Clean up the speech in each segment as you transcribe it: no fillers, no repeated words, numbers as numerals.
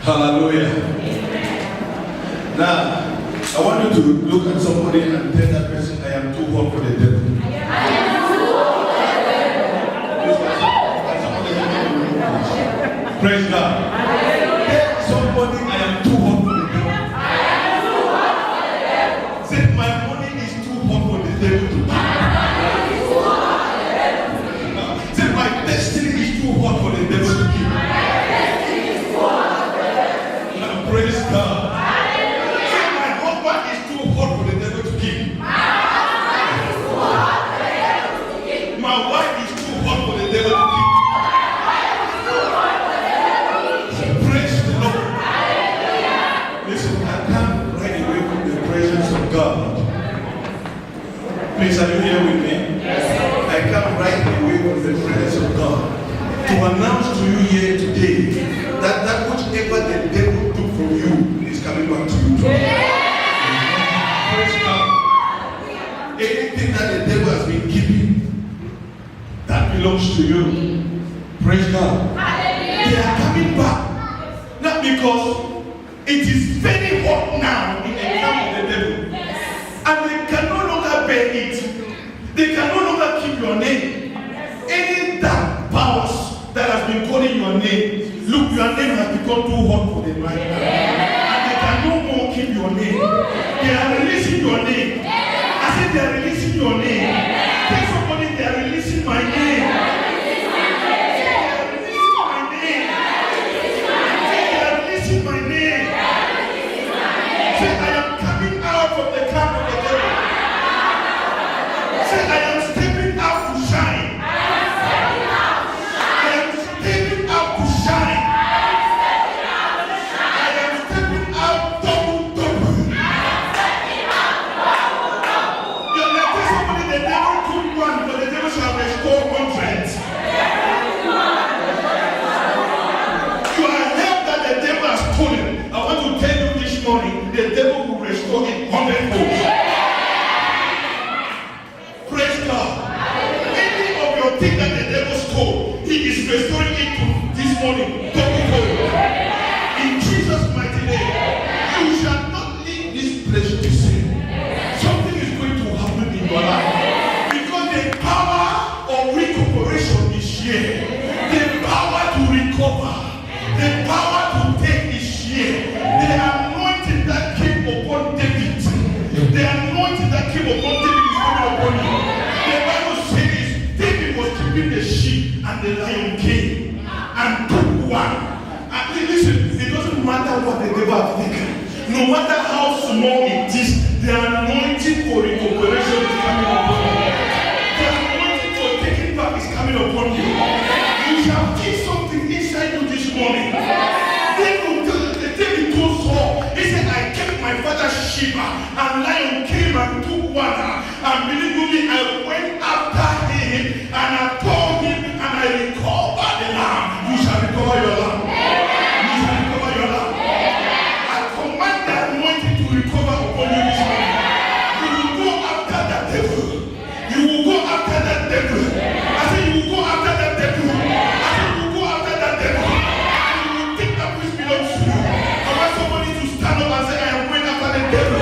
Hallelujah. Now, I want you to look at somebody and tell that person, I am too hot for the devil. Praise God. Tell somebody, I am too hot for the devil. Say, my money is too hot for the devil to keep. Say, my destiny is too hot for the devil to keep. Praise God. Say, my husband is too hot for the devil to keep. My wife is too hot for the devil to keep. Praise the Lord. Listen, I can't run away from the presence of God. Please, are you here with me? I can't run away from the presence of God. To announce to you here today that whichever the devil took from you is coming back to you today. Praise God. Anything that the devil has been keeping, that belongs to you. Praise God. They are coming back. Not because it is very hot now in the camp of the devil. And they can no longer bear it. They can no longer keep your name. Any dark powers that has been calling your name, look, your name has become too hot for them right now. And they can no more keep your name. They are releasing your name. I said they are releasing your name. Tell somebody they are releasing my name. They are releasing my name. They are releasing my name. Say, I am coming out of the camp of the devil. Say, I am stepping out to shine. I am stepping out to shine. I am stepping out double. You're like somebody the devil took one, but the devil shall restore 100. You are help that the devil has stolen. I want to tell you this morning, the devil will restore it 100-fold. Praise God. Any of your things that the devil stole, he is restoring it to this morning double-fold. In Jesus' mighty name, you shall not leave this place to sin. Something is going to happen in your life. Because the power of recuperation is here. The power to recover. The power to take is here. The anointing that came upon David. The anointing that came upon David is coming upon you. The Bible says David was keeping the sheep and the lion came and took one. And listen, it doesn't matter what the devil has taken. No matter how small it is, the anointing for recuperation is coming upon you. The anointing for taking back is coming upon you. You shall feel something inside you this morning. David told Saul, he said, I kept my father's sheep and lion came and took one. And believe me, I went after him and I told him and I recovered the lamb. You shall recover your lamb. You shall recover your lamb. I command the anointing to recover upon you this morning. You will go after that devil. You will go after that devil. I said you will go after that devil. I said you will go after that devil. And you will take that which belongs to you. I want somebody to stand up and say, I am going after the devil.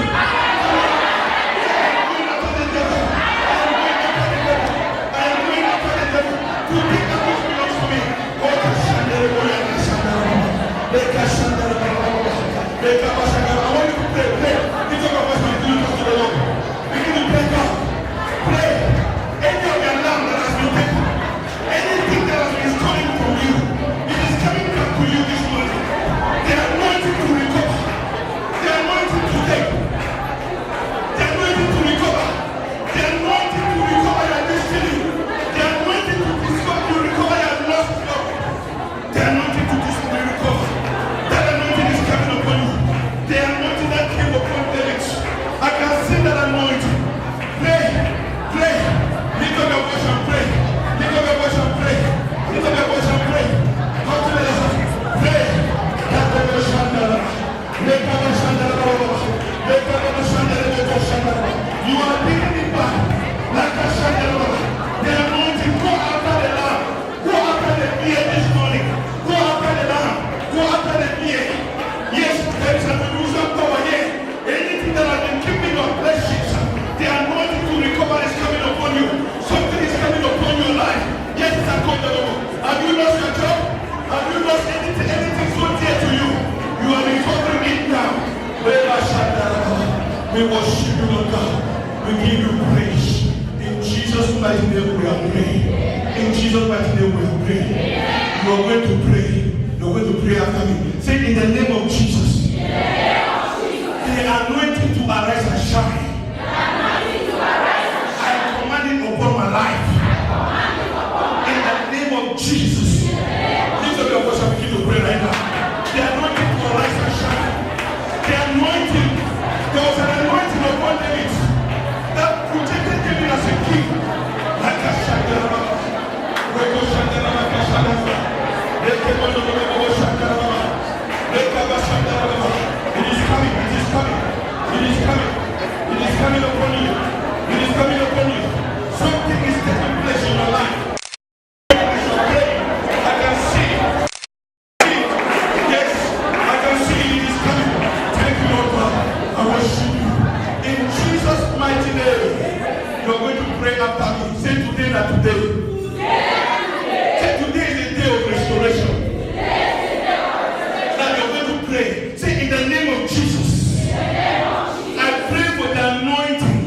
The We worship you, Lord God. We give you praise. In Jesus' mighty name we are praying. In Jesus' mighty name we are praying. You are going to pray. You are going to pray after me. Say, in the name of Jesus. The anointing to arise and shine. I command it upon my life. In the name of Jesus. Lift up your voice and begin to pray right now. The anointing to arise and shine. The anointing. There was an anointing upon David that protected David as a king. Like a shadow. It is coming, it is coming, it is coming, it is coming upon you, it is coming upon you. Something is taking place in your life. I can see it. Yes, I can see it is coming. Thank you, Lord God. I worship you. In Jesus' mighty name, you are going to pray after me. Say today that today. Say today is a day of restoration. Now you're going to pray. Say in the name of Jesus. I pray for the anointing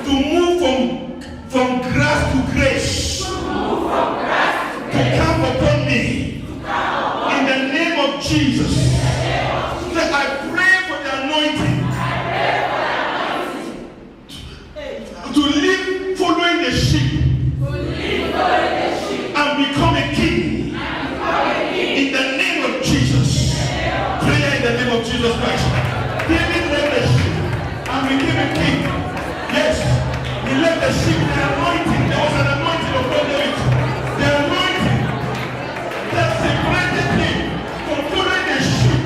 to move from grass to grace. To come upon me. In the name of Jesus. Say I pray for the anointing to live following the sheep and become a king. In the name of Jesus. Prayer in the name of Jesus Christ. David led the sheep and became a king. Yes, he led the sheep. The anointing. There was an anointing upon David. The anointing that separated him from following the sheep.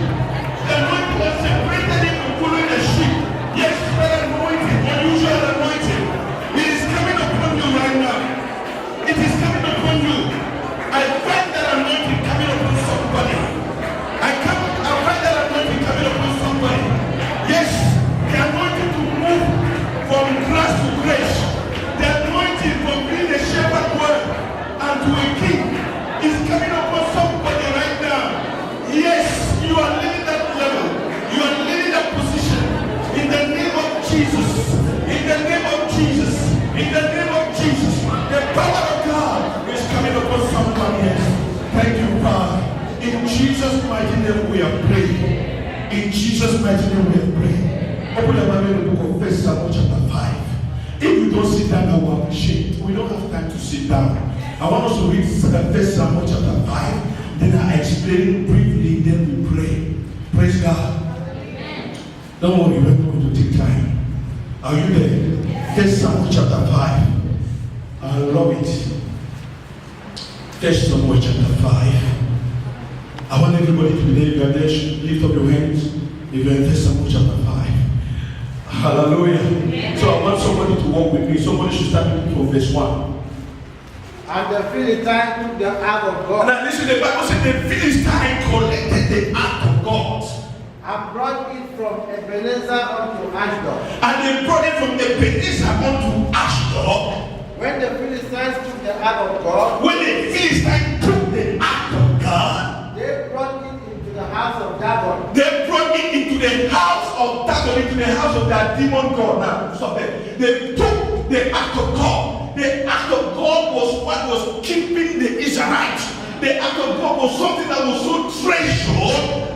The anointing that separated him from following the sheep. Yes, that anointing, unusual anointing. It is coming upon you right now. It is coming upon you. I find that anointing coming upon somebody. I find that anointing coming upon somebody. Yes, the anointing to move from grass to grace. The anointing from being a shepherd boy and to a king is coming upon somebody right now. Yes, you are living that level. You are living that position. In the name of Jesus. In the name of Jesus. In the name of Jesus. The power of God is coming upon somebody else. Thank you, Father. In Jesus' mighty name we are praying. In Jesus' mighty name we are praying. Open the Bible in the book of 1 Samuel chapter 5. If you don't sit down, I will appreciate. We don't have time to sit down. I want us to read 1 Samuel chapter 5. Then I explain briefly, then we pray. Praise God. Don't worry, we're going to take time. Are you there? 1 Samuel chapter 5. I love it. 1 Samuel chapter 5. I want everybody to be there. If you are there, lift up your hands. If you are in 1 Samuel chapter 5. Hallelujah. So I want somebody to walk with me. Somebody should start reading from verse 1. And the Philistine took the ark of God. Now listen, the Bible said the Philistine collected the ark of God. And brought it from Ebenezer unto Ashdod. And they brought it from Ebenezer unto Ashdod. When the Philistines took the ark of God. When the Philistines took the ark of God. They brought it into the house of Dagon. They brought it into the house of Dagon, into the house of that demon god. Now, stop there. They took the ark of God. The ark of God was what was keeping the Israelites. The ark of God was something that was so treasured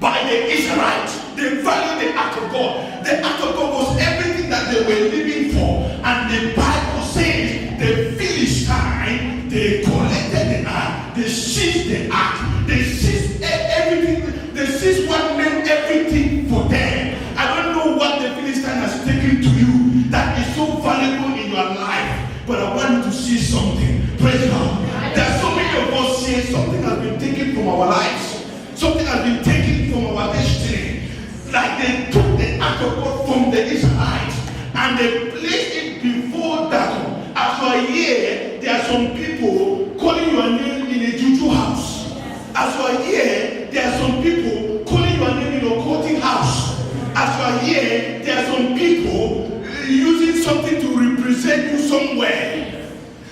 by the Israelites. They valued the ark of God. The ark of God was everything that they were living for. And the Bible says the Philistine, they collected the ark. They seized the ark. They seized everything. They seized what meant everything for them. I don't know what the Philistine has taken to you that is so valuable in your life. But I want you to see something. Praise God. There are so many of us here. Something has been taken from our lives. Something has been taken from our destiny. Like they took the ark of God from the Israelites and they placed it before Dagon. As you are here, there are some people calling your name in a juju house. As you are here, there are some people calling your name in a occulting house. As you are here, there are some people using something to represent you somewhere.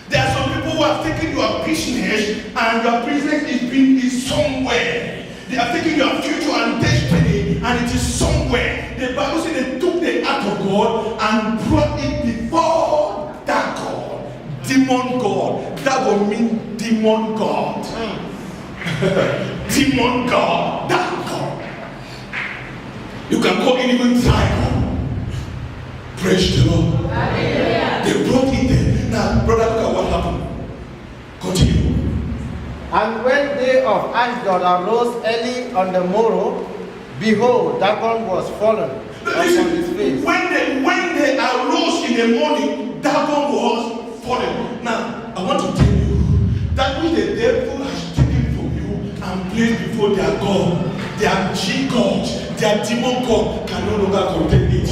There are some people who have taken your business and your business is somewhere. They are taking your future and destiny, and it is somewhere. The Bible says they took the act of God and brought it before that God. Demon God. That will mean demon God. Demon God. That God. You can call it even title. Praise the Lord. They brought it there. Now, brother, look at what happened. Continue. And when day of Ashdod arose early on the morrow, behold, Dagon was fallen upon his face. When they arose in the morning, Dagon was fallen. Now, I want to tell you, that which the devil has taken from you and placed before their God, their G God, their demon God, can no longer contain it.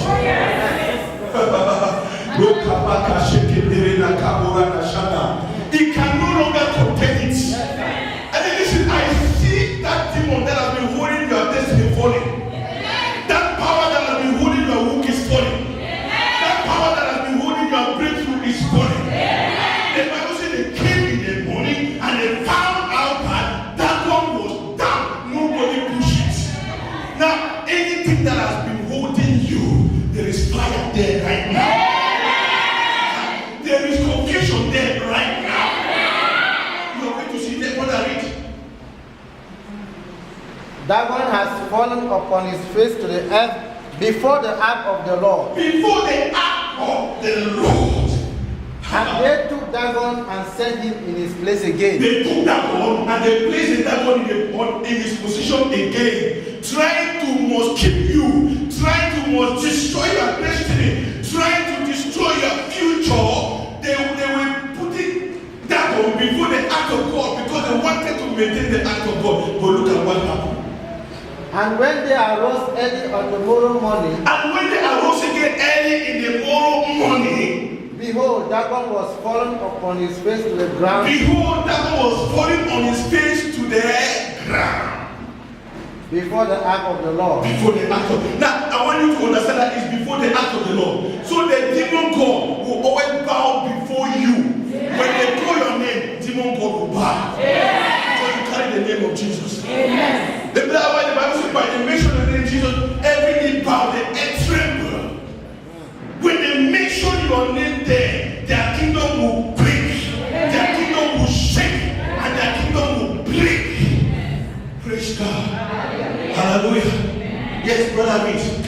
It can no longer contain it. And then listen, I see that demon that has been holding your destiny falling. That power that has been holding your work is falling. That power that has been holding your breakthrough is falling. The Bible says they came in the morning and they found out that one was down. Nobody pushed it. Now, anything that has been holding you, there is fire there right now. There is confusion there right now. You are going to see that. What I read. Dagon has fallen upon his face to the earth before the ark of the Lord. Before the ark of the Lord. And they took Dagon and set him in his place again. They took Dagon and they placed the Dagon in his position again, trying to must keep you, trying to must destroy your destiny, trying to destroy your future. They were putting Dagon before the act of God because they wanted to maintain the act of God. But look at what happened. And when they arose early on the morrow morning, And when they arose again early in the morrow morning, behold, Dagon was fallen upon his face to the ground. behold, Dagon was falling on his face to the ground. Before the ark of the Lord. Before the act of. Now, I want you to understand that it's before the act of the Lord. So the demon God will always bow before you. When they call your name, demon God will bow. Because you carry the name of Jesus. The Bible says by the mention of the name of Jesus, every knee bow, the earth tremble. When they mention your name there, their kingdom will break, their kingdom will shake, and their kingdom will break. Praise God. Hallelujah. Yes, brother, read.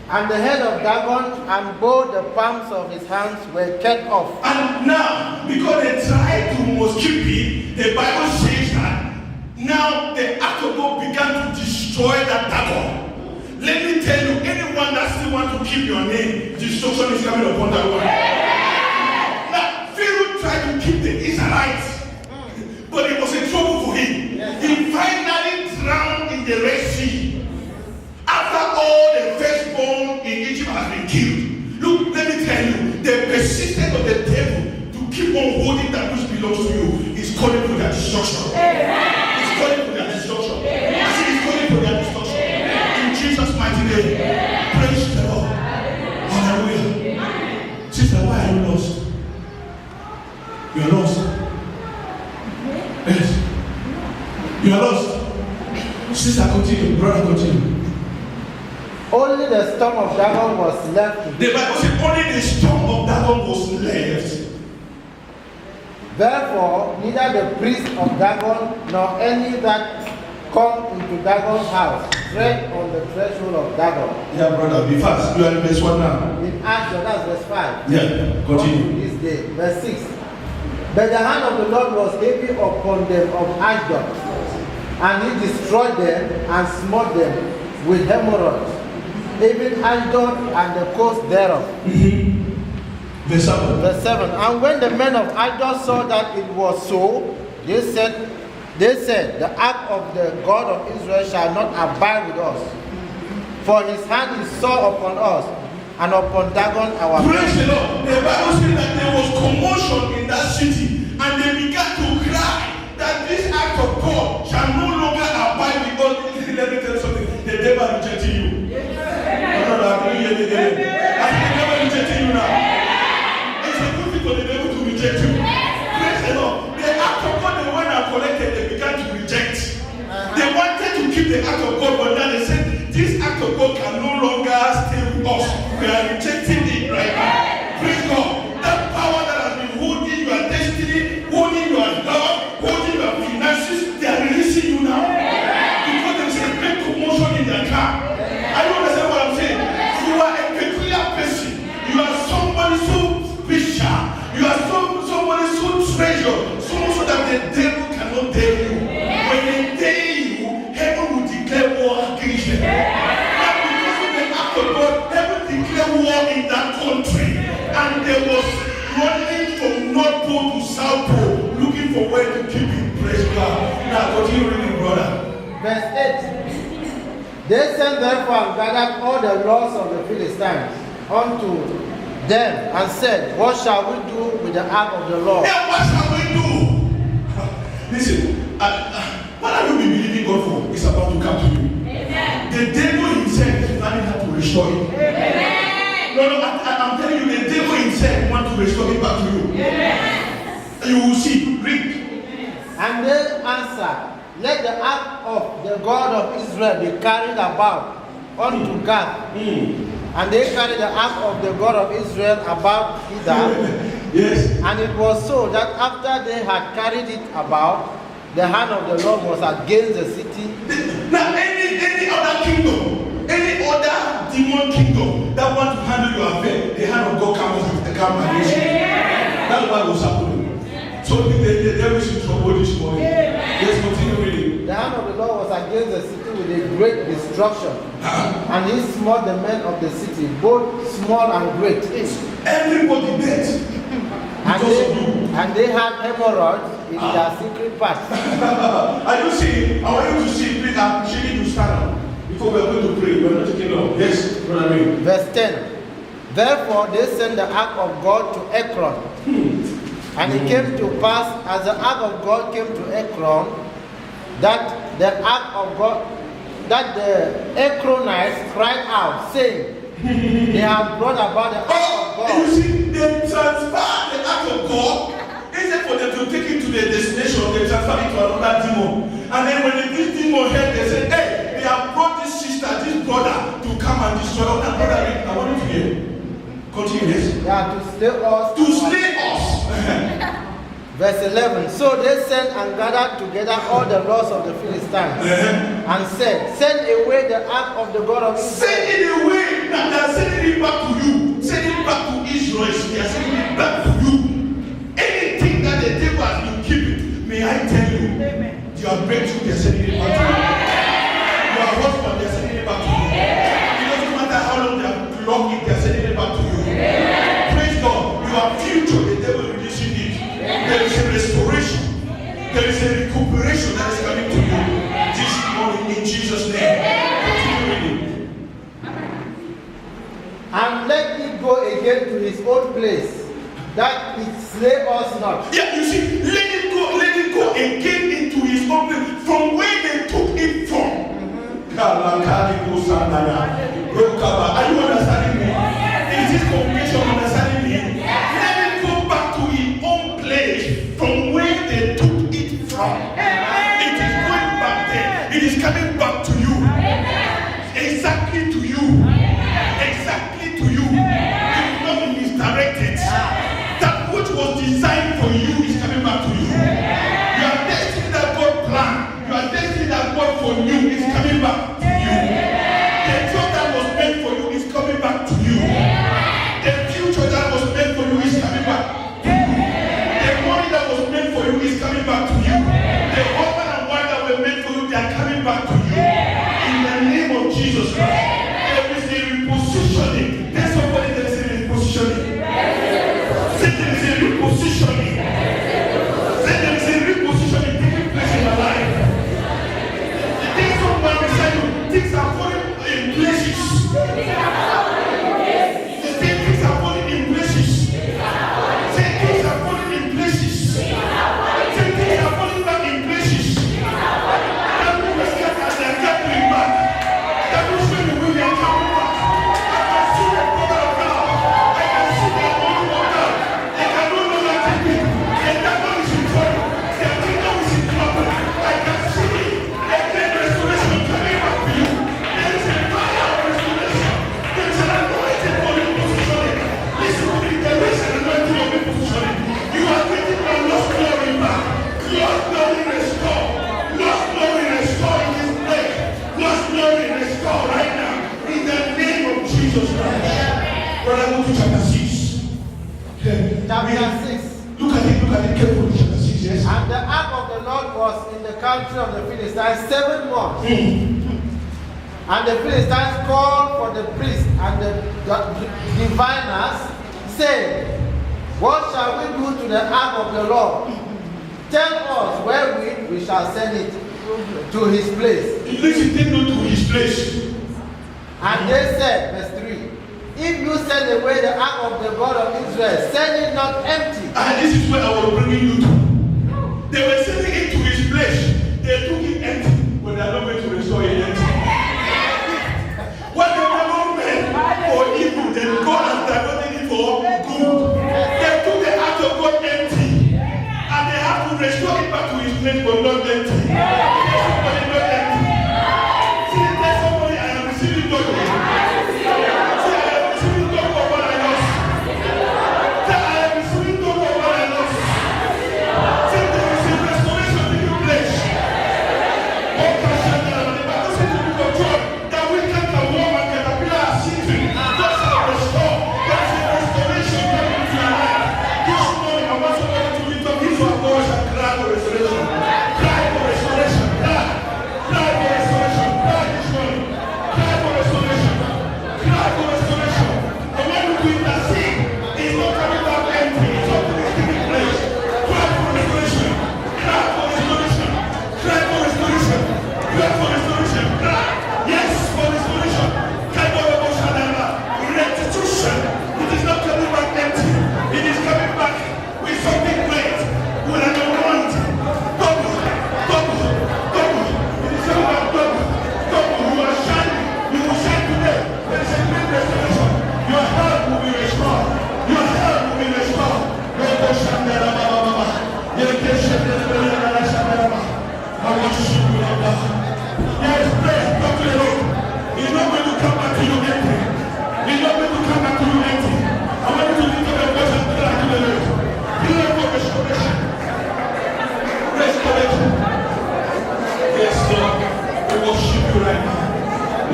And the head of Dagon and both the palms of his hands were cut off. And now, because they tried to must keep it, the Bible says that now the act of God began to destroy that Dagon. Let me tell you, anyone that still wants to keep your name, destruction is coming upon that one. Now, Pharaoh tried to keep the Israelites, but it was a trouble for him. He finally drowned in the Red Sea. After all the firstborn in Egypt has been killed. Look, let me tell you, the persistence of the devil to keep on holding that which belongs to you is calling for their destruction. It's calling for their destruction. I said it's calling for their destruction. In Jesus' mighty name. Praise the Lord. Hallelujah. Sister, why are you lost? You are lost. Yes. You are lost. Sister, continue. Brother, continue. Only the storm of Dagon was left. The Bible says only the storm of Dagon was left. Therefore, neither the priest of Dagon nor any that come into Dagon's house tread on the threshold of Dagon. Yeah, brother, be fast. You are in verse 1 now. In Ashdod, that's verse 5. Yeah, continue. This day, verse 6. But the hand of the Lord was heavy upon them of Ashdod, and he destroyed them and smote them with hemorrhoids, even Ashdod and the coast thereof. Verse 7. Verse 7. And when the men of Ashdod saw that it was so, they said, the ark of the God of Israel shall not abide with us, for his hand is sore upon us and upon Dagon our Praise the Lord. The Bible says that there was commotion in that city, and they began to cry that this act of God shall no longer abide with us. Let me tell you something. The devil rejected you. No, I didn't hear the devil. I think the devil rejected you now. It's a good thing for the devil to reject you. Praise the Lord. The act of God, they went and collected, they began to reject. They wanted to keep received the act of God, but now they said this act of God can no longer stay with us. We are rejecting it right now. Praise God. That power that has been holding your destiny, holding your love, holding your finances, they are releasing you now. Because there is a great commotion in their car. I don't understand what I'm saying. You are a peculiar person. You are somebody so special. You are somebody so treasure. So that the devil cannot dare you. When they dare you, heaven will declare war against them. And because of the act of God, heaven declared war in that country. And they was running from North Pole to South Pole, looking for where to keep it. Praise God. Now continue reading, brother. Verse 8. They sent therefore and gathered all the lords of the Philistines unto them and said, what shall we do with the ark of the Lord? Yeah, what shall we do? Listen, what have you been believing God for? It's about to come to you. Amen. The devil himself is planning how to restore it. Amen. No, I'm telling you, the devil himself wants to restore it back to you. Amen. You will see. Read. And they answered, let the ark of the God of Israel be carried about unto Gath. And they carried the ark of the God of Israel about hither. Yes. And it was so that after they had carried it about, the hand of the Lord was against the city. Now, any other kingdom, any other demon kingdom that want to handle your affair, the hand of God comes against you. That's what was happening. So the devil is in trouble this morning. Let's continue reading. The hand of the Lord was against the city with a great destruction. And he smote the men of the city, both small and great. Everybody dead. And they had hemorrhoids in their secret parts. Are you seeing? I want you to see, please. I'm shaking you stand up. Before we are going to pray, we are not taking long. Yes, brother. Verse 10. Therefore they sent the ark of God to Ekron. And it came to pass, as the ark of God came to Ekron, that the ark of God, that the Ekronites cried out, saying, they have brought about the ark of God. You see, they transfer the ark of God. Instead for them to take it to their destination, they transfer it to another demon. And then when this demon heard, they said, hey, they have brought this sister, this brother to come and destroy us. Brother, I want you to hear. Continue, yes. Yeah, to slay us. To slay us. Verse 11. So they sent and gathered together all the lords of the Philistines and said, send away the ark of the God of Israel. Send it away. Now they are sending it back to you. Send it back to Israel. They are sending it back to you. Anything that the devil has been keeping, may I tell you, your breakthrough, they are sending it back to you. Your husband, they are sending it back to you. It doesn't matter how long they have locked it, they are sending it back to you. Praise God. Your future, the devil is releasing it. There is a restoration. There is a recuperation that is coming to you this morning in Jesus' name. Continue reading. And let it go again to his own place, that it slay us not. Yeah, you see, let it go again into his own place from where they took it from. Are you understanding me? Is this congregation understanding me? Let it go back to his own place from where they took it from. It is going back there. It is coming back to you. Exactly to you. Exactly to you. It is not misdirected. That which was designed for you is coming back to you. Your destiny that God planned, your destiny that God foreknew is coming back to you. The job that was meant for you is coming back to you. The future that was meant for you is coming back to you. The money that was meant for you is coming back to you. The husband and wife that were meant for you, they are coming back to you. In the name of Jesus Christ. There is a repositioning. There's somebody that is in repositioning. Say there is a repositioning. Say there is a repositioning taking place in your life. There's someone beside you. Things are falling in places. Things are falling in places. Say things are falling in places. Say things are falling back in places. That will be scared and they are coming back. That will show you when they are coming back. I can see the power of God. I can see the honor of God. They can no longer take it. The devil is in trouble. The kingdom is in trouble. I can see a great restoration coming. to chapter 6. Chapter 6. Look at it carefully, chapter 6, yes. And the ark of the Lord was in the country of the Philistines 7 months. And the Philistines called for the priests and the diviners, saying, what shall we do to the ark of the Lord? Tell us wherewith we shall send it to his place. Listen, take note to his place. And they said, verse 3, if you send away the ark of the God of Israel, send it not empty. And this is where I was bringing you to. They were sending it to his place. They took it empty, but they are not going to restore it empty. What the devil meant for evil, then God has diverted it for good. They took the ark of God empty, and they have to restore it back to his place, but not empty. Somebody not empty. See, there's somebody I am receiving double. See, I am receiving double of what I lost. See, I am receiving double of what I lost. See, there is a restoration taking place. Oh, Kashandara, the Bible says to the book of John that we can the war and caterpillar are seated. God shall restore. There is a restoration coming into your life. This morning, I want somebody to lift up his voice and cry for restoration. Cry for restoration. Cry. Cry for restoration. Cry this morning. Cry for restoration. Cry for restoration. The one who will intercede is not coming back empty. Something is taking place. Cry for restoration. Cry for restoration. Cry for restoration. Cry for restoration. Cry. Yes, for restoration. Cry for restitution. It is not coming back empty. It is coming back with something great. With an amount. Double. Double. Double. It is coming back double. Double. You are shining. You will shine today. There is a great restoration. Your health will be restored. Your health will be restored. I worship you, Lord God. Yes, pray. Talk to the Lord. He's not going to come back to you empty. He's not going to come back to you empty. I want you to lift up your voice and cry to the Lord. Pray for restoration. Restoration. Yes, Lord. We worship you right now.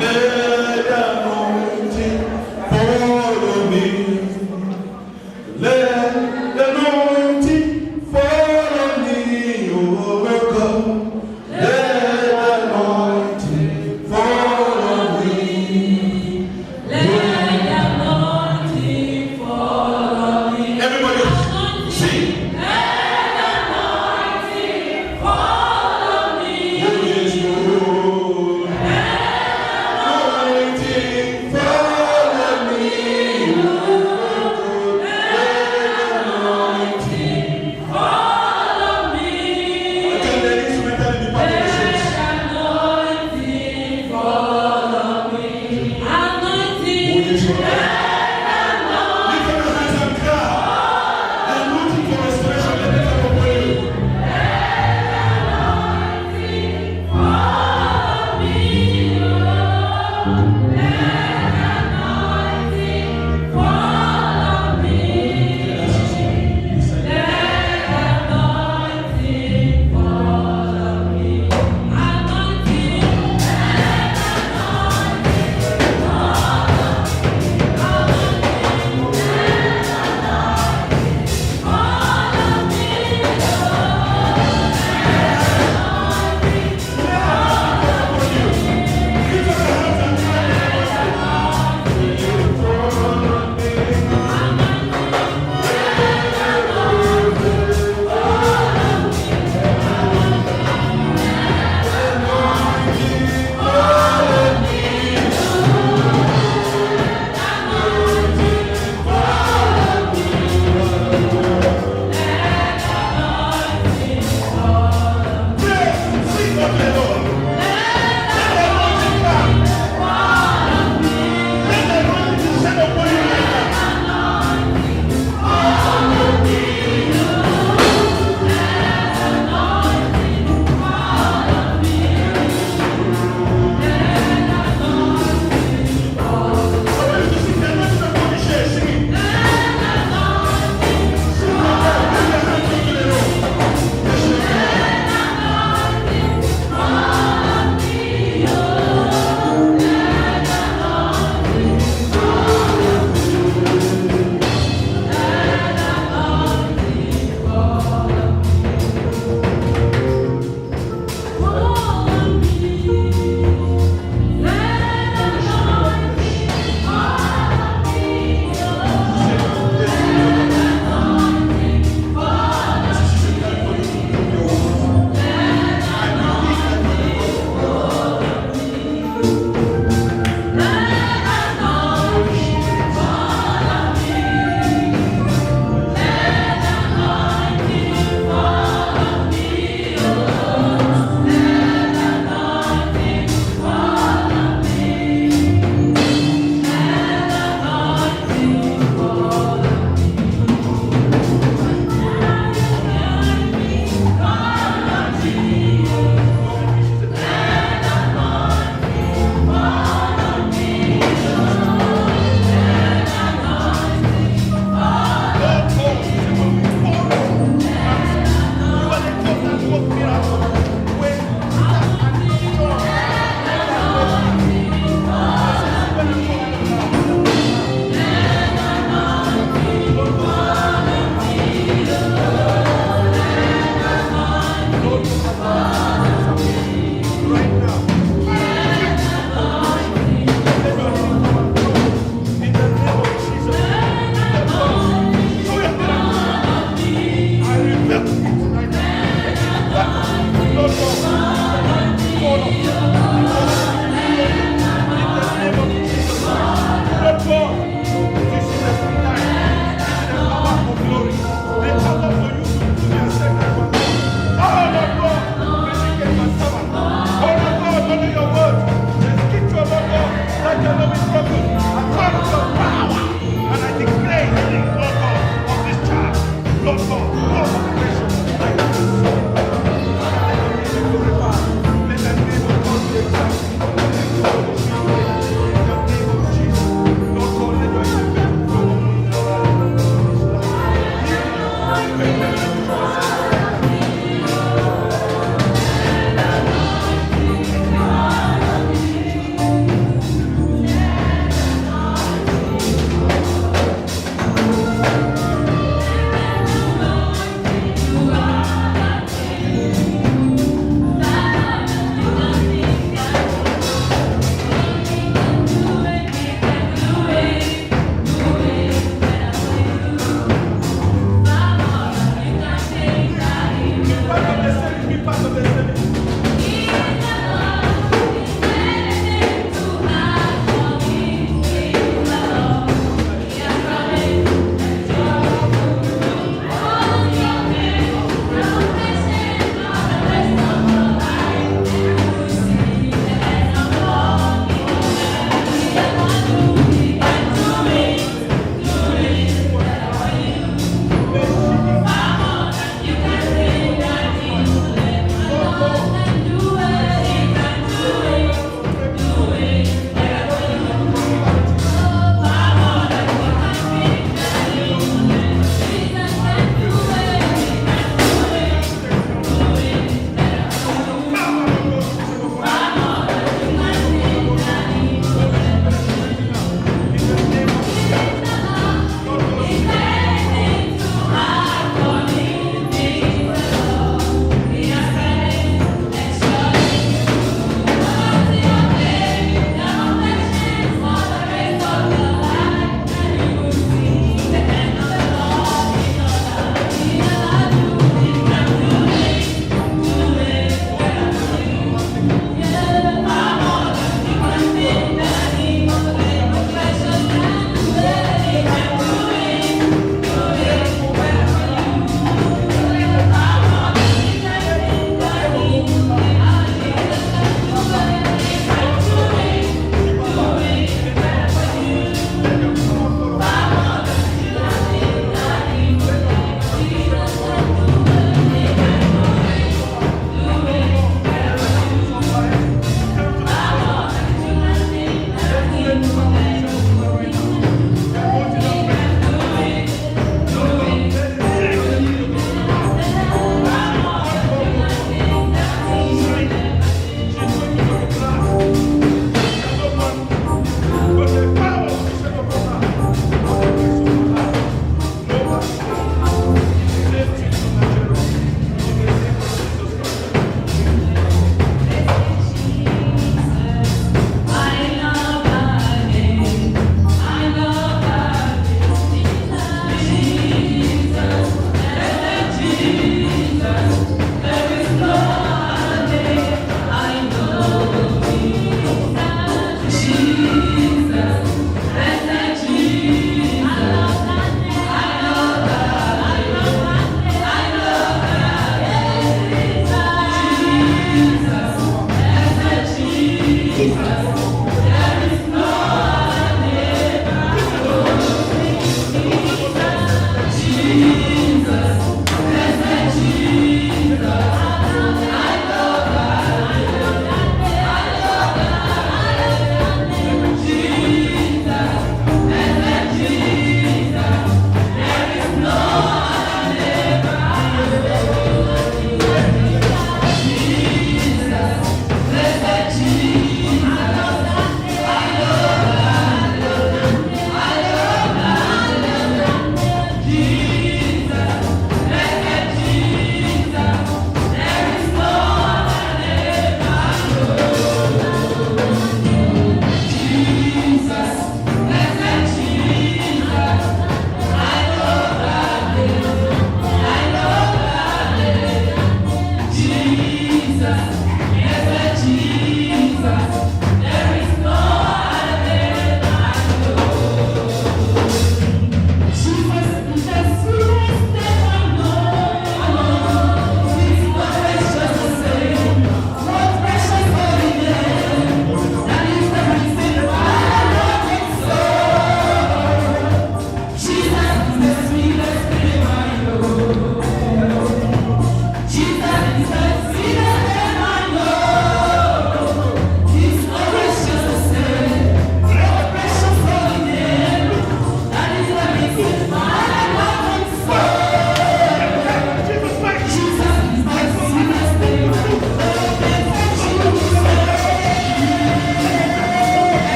Let the anointing follow me. Let the anointing follow me, oh God. Let the anointing follow me. Everybody else, sing. Who is good? No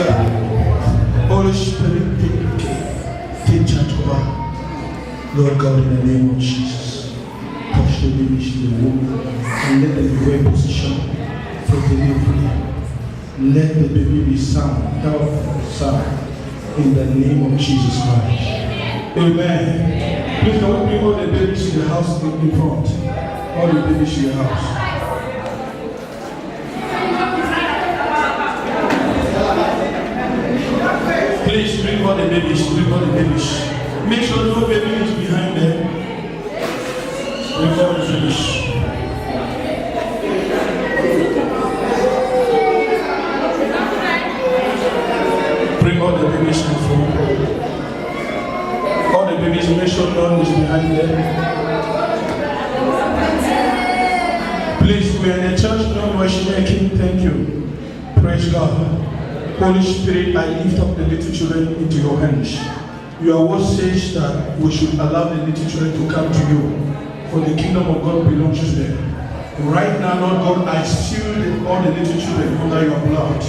God. Holy Spirit, take charge over. Lord God, in the name of Jesus, touch the baby, the womb, and let them be well positioned for delivery. Let the baby be sound, sound, in the name of Jesus Christ. Amen. Please, can we bring all the babies to the house in front? All the babies to the house. Please bring all the babies, bring all the babies. Make sure no baby is behind them. Bring all the babies. Bring all the babies in front. All the babies, make sure none is behind them. Please, we are in the church, no matchmaking. Thank you. Praise God. Holy Spirit, I lift up the little children into your hands. Your word says that we should allow the little children to come to you, for the kingdom of God belongs to them. Right now, Lord God, I seal all the little children under your blood.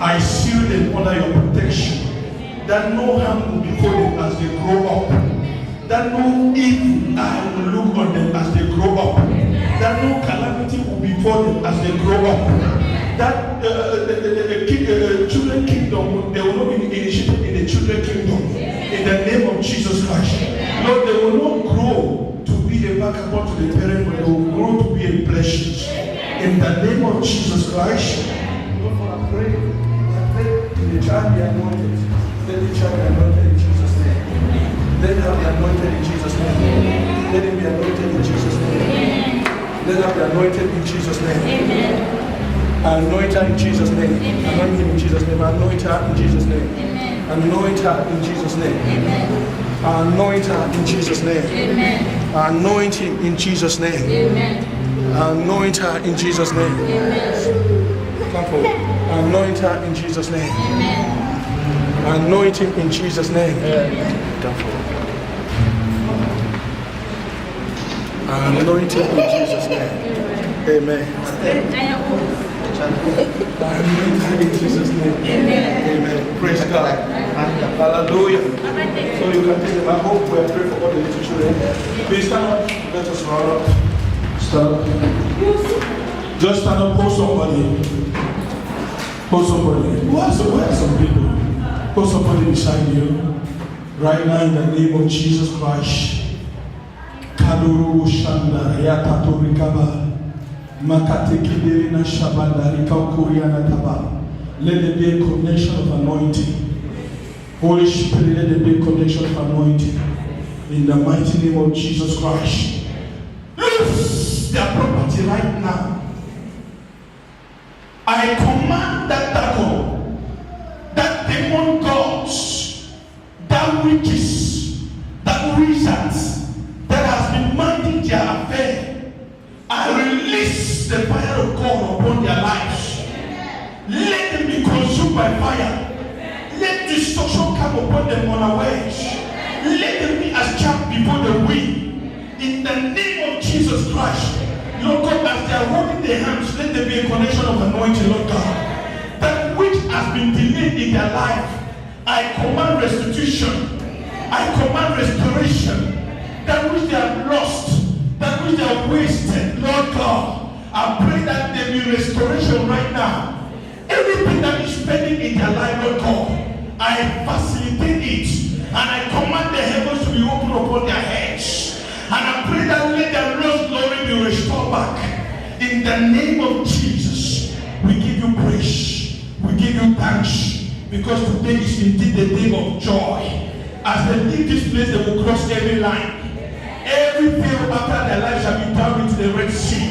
I seal them under your protection, that no harm will befall them as they grow up, that no evil eye will look on them as they grow up, that no calamity will befall them as they grow up, that the children kingdom, they will not be initiated in the children kingdom, in the name of Jesus Christ. Lord, they will not grow to be a vagabond to the parent, but they will grow to be a blessing. In the name of Jesus Christ. Lord, I pray the child be anointed. Let the child be anointed in Jesus' name. Let her be anointed in Jesus' name. Let him be anointed in Jesus' name. Let her be anointed in Jesus' name. Amen. Anoint her in Jesus' name. Anoint him in Jesus' name. Anoint her in Jesus' name. Anoint her in Jesus' name. Anoint her in Jesus' name. Anoint him in Jesus' name. Anoint her in Jesus' name. Come forward. Anoint her in Jesus' name. Anoint him in Jesus' name. Come forward. Anoint him in Jesus' name. Amen. Anoint in Jesus' name. Amen. Praise God. Hallelujah. So you can take them. I hope we are praying for all the little children. Please stand up. Let us round up. Stand up. Just stand up. Hold somebody. Hold somebody. Where are some people? Hold somebody beside you. Right now in the name of Jesus Christ. Kaduru Shanda Yatato Rikaba. Let there be a connection of anointing. Holy Spirit, let there be a connection of anointing. In the mighty name of Jesus Christ. Lose their property right now. I command that devil, that demon gods, that witches, that wizards that has been minding their affair. I release the fire of God upon their lives. Let them be consumed by fire. Let destruction come upon them unawares. Let them be as chaff before the wind. In the name of Jesus Christ, Lord God, as they are holding their hands, let there be a connection of anointing, Lord God. That which has been delayed in their life, I command restitution. I command restoration. That which they have lost, that which they have wasted, Lord God, I pray that there be restoration right now. Everything that is pending in their life, Lord God, I facilitate it, and I command the heavens to be opened upon their heads, and I pray that let their lost glory be restored back. In the name of Jesus, we give you praise, we give you thanks, because today is indeed the day of joy. As they leave this place, they will cross every line. Every fear after their life shall be down into the Red Sea.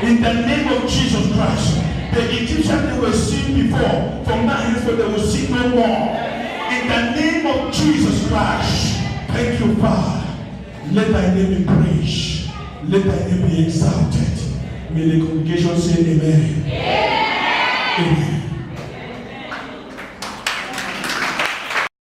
In the name of Jesus Christ. The Egyptians they were seen before, from now henceforth they will see no more. In the name of Jesus Christ. Thank you, Father. Let thy name be praised. Let thy name be exalted. May the congregation say amen. Amen.